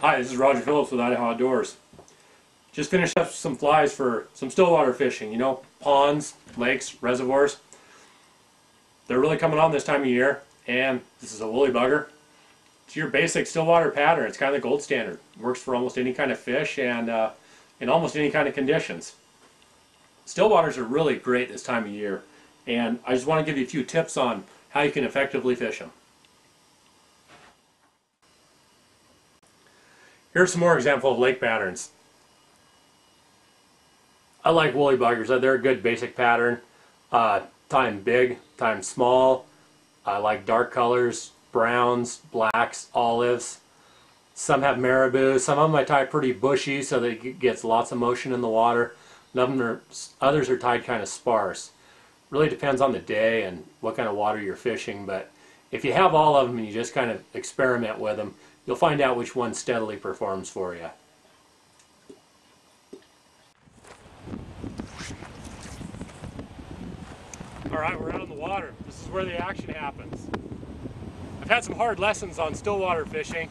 Hi, this is Roger Phillips with Idaho Outdoors. Just finished up some flies for some stillwater fishing. You know, ponds, lakes, reservoirs. They're really coming on this time of year, and this is a woolly bugger. It's your basic stillwater pattern. It's kind of the gold standard. Works for almost any kind of fish and in almost any kind of conditions. Stillwaters are really great this time of year, and I just want to give you a few tips on how you can effectively fish them. Here's some more examples of lake patterns. I like woolly buggers. They're a good basic pattern. Time big, time small. I like dark colors, browns, blacks, olives. Some have marabou. Some of them I tie pretty bushy so that it gets lots of motion in the water. Others are tied kind of sparse. Really depends on the day and what kind of water you're fishing, but if you have all of them and you just kind of experiment with them, you'll find out which one steadily performs for you. Alright, we're out on the water. This is where the action happens. I've had some hard lessons on stillwater fishing.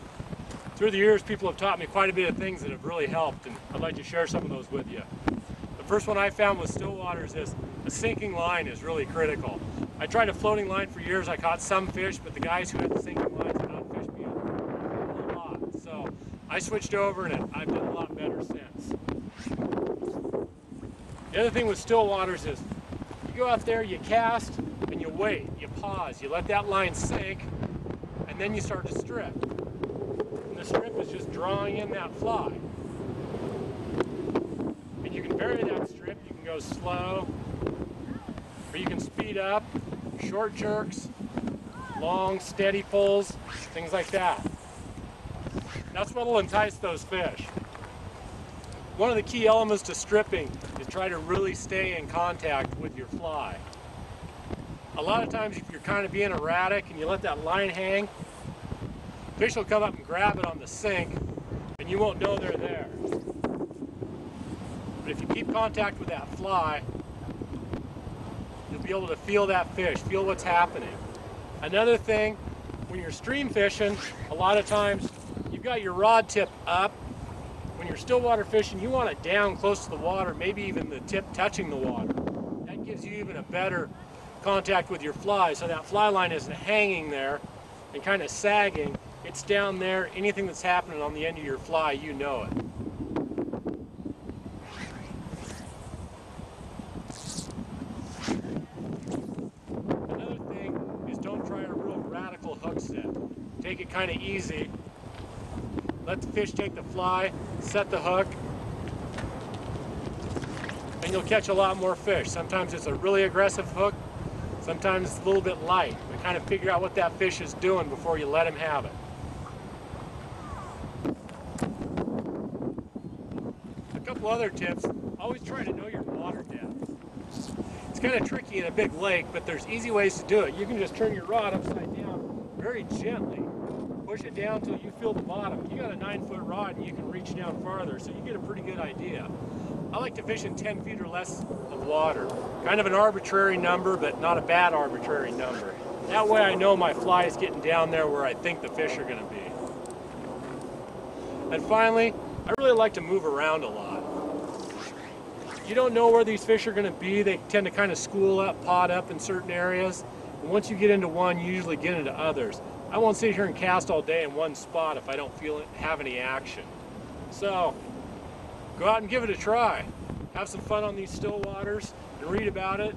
Through the years, people have taught me quite a bit of things that have really helped, and I'd like to share some of those with you. The first one I found with stillwaters is a sinking line is really critical. I tried a floating line for years. I caught some fish, but the guys who had the sinking lines had outfished me a lot. So I switched over, and I've done a lot better since. The other thing with stillwaters is you go out there, you cast, and you wait. You pause. You let that line sink, and then you start to strip. And the strip is just drawing in that fly. And you can vary that strip. You can go slow, or you can speed up, short jerks, long, steady pulls, things like that. That's what will entice those fish. One of the key elements to stripping is try to really stay in contact with your fly. A lot of times if you're kind of being erratic and you let that line hang, fish will come up and grab it on the sink and you won't know they're there. But if you keep contact with that fly, you'll be able to feel that fish, feel what's happening. Another thing, when you're stream fishing, a lot of times you've got your rod tip up. When you're stillwater fishing, you want it down close to the water, maybe even the tip touching the water. That gives you even a better contact with your fly, so that fly line isn't hanging there and kind of sagging. It's down there. Anything that's happening on the end of your fly, you know it. Another thing is don't try a real radical hook set. Take it kind of easy. Let the fish take the fly, set the hook, and you'll catch a lot more fish. Sometimes it's a really aggressive hook, sometimes it's a little bit light. But kind of figure out what that fish is doing before you let him have it. A couple other tips, always try to know your water depth. It's kind of tricky in a big lake, but there's easy ways to do it. You can just turn your rod upside down very gently. Push it down until you feel the bottom. You got a 9-foot rod and you can reach down farther, so you get a pretty good idea. I like to fish in 10 feet or less of water. Kind of an arbitrary number, but not a bad arbitrary number. That way I know my fly is getting down there where I think the fish are going to be. And finally, I really like to move around a lot. You don't know where these fish are going to be. They tend to kind of school up, pod up in certain areas. And once you get into one, you usually get into others. I won't sit here and cast all day in one spot if I don't have any action. So, go out and give it a try. Have some fun on these stillwaters and read about it.